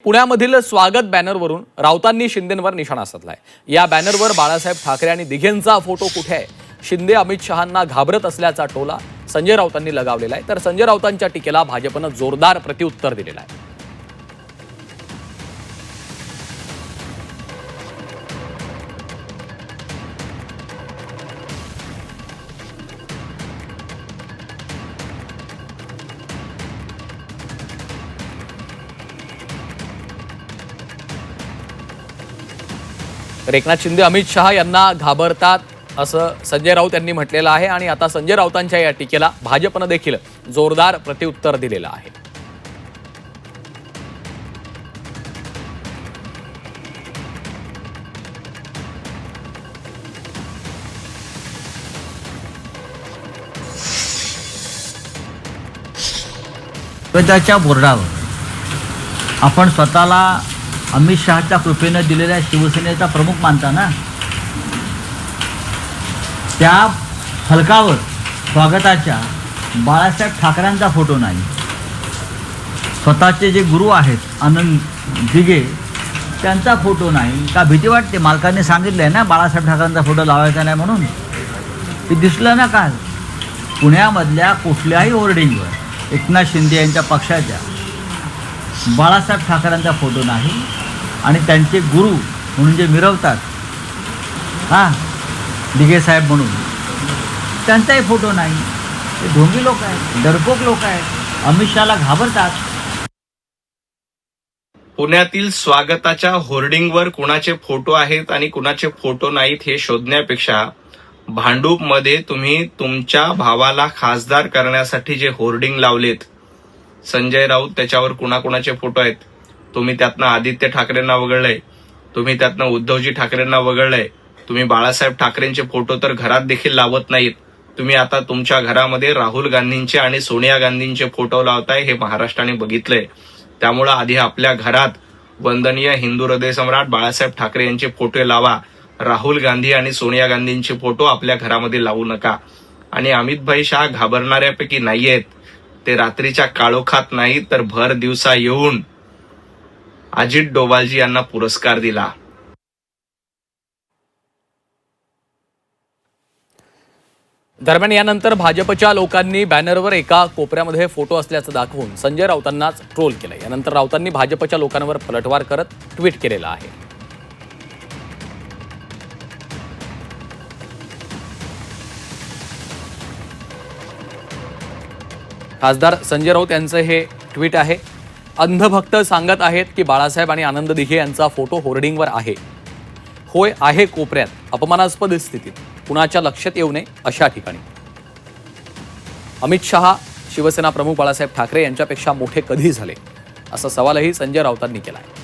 पुण्यामधील स्वागत बॅनरवरून राऊतांनी शिंदेंवर निशाणा साधलाय। या बॅनरवर बाळासाहेब ठाकरे आणि दिघेंचा फोटो कुठे आहे? शिंदे अमित शहांना घाबरत असल्याचा टोला संजय राऊतांनी लगावलेला आहे। तर संजय राऊतांच्या टीकेला भाजपनं जोरदार प्रत्युत्तर दिलेलं आहे। तर एकनाथ शिंदे अमित शहा यांना घाबरतात असं संजय राऊत यांनी म्हटलेलं आहे आणि आता संजय राऊतांच्या या टीकेला भाजपनं देखील जोरदार प्रत्युत्तर दिलेलं आहे। त्याच्या बोर्डावर आपण स्वतःला अमित शहाच्या कृपेने दिलेल्या शिवसेनेचा प्रमुख मानता ना, त्या फलकावर स्वागताच्या बाळासाहेब ठाकरेंचा फोटो नाही। स्वतःचे जे गुरु आहेत आनंद दिघे त्यांचा फोटो नाही। का भीती वाटते? मालकांनी सांगितलंय ना बाळासाहेब ठाकरेंचा फोटो लावायचा नाही म्हणून। ते दिसलं ना काल पुण्यामधल्या कुठल्याही होर्डिंगवर एकनाथ शिंदे यांच्या पक्षाच्या बाळासाहेब ठाकरेंचा फोटो नाही आणि त्यांचे गुरु म्हणून जे मिरवतात दिघे साहेब म्हणून त्यांचाही फोटो नाही। ते ढोंगी लोक आहेत, डरपोक लोक आहेत, अमित शहाला घाबरतात। पुण्यातील स्वागताच्या होर्डिंगवर कुणाचे फोटो आहेत आणि कुणाचे फोटो नाहीत हे शोधण्यापेक्षा भांडूपमध्ये तुम्ही तुमच्या भावाला खासदार करण्यासाठी जे होर्डिंग लावलेत, संजय राऊत त्याच्यावर कुणाकुणाचे फोटो आहेत, तुम्ही त्यातनं आदित्य ठाकरेंना वगळलंय, तुम्ही त्यातनं उद्धवजी ठाकरेंना वगळलंय, तुम्ही बाळासाहेब ठाकरेंचे फोटो तर घरात देखील लावत नाहीत। तुम्ही आता तुमच्या घरामध्ये राहुल गांधींचे आणि सोनिया गांधींचे फोटो लावताय, हे महाराष्ट्राने बघितलंय। त्यामुळे आधी आपल्या घरात वंदनीय हिंदू हृदय सम्राट बाळासाहेब ठाकरे यांचे फोटो लावा। राहुल गांधी आणि सोनिया गांधींचे फोटो आपल्या घरामध्ये लावू नका। आणि अमितभाई शहा घाबरणाऱ्यापैकी नाहीयेत, ते रात्रीच्या काळोखात नाही तर भर दिवसा येऊन अजित डोभालजी यांना पुरस्कार दिला। दरम्यान यानंतर भाजपच्या लोकांनी बॅनरवर एका कोपऱ्यामध्ये फोटो असल्याचं दाखवून संजय राऊतांनाच ट्रोल केलं। यानंतर राऊतांनी भाजपच्या लोकांवर पलटवार करत ट्विट केलेलं आहे। खासदार संजय राऊत यांचं हे ट्विट आहे। अंधभक्त सांगत आहेत की बाळासाहेब आणि आनंद दिघे यांचा फोटो होर्डिंगवर आहे। होय, आहे कोपऱ्यात, अपमानास्पद स्थितीत, कुणाच्या लक्षात येऊ नये अशा ठिकाणी। अमित शहा शिवसेना प्रमुख बाळासाहेब ठाकरे यांच्यापेक्षा मोठे कधी झाले, असा सवालही संजय राऊतांनी केला आहे।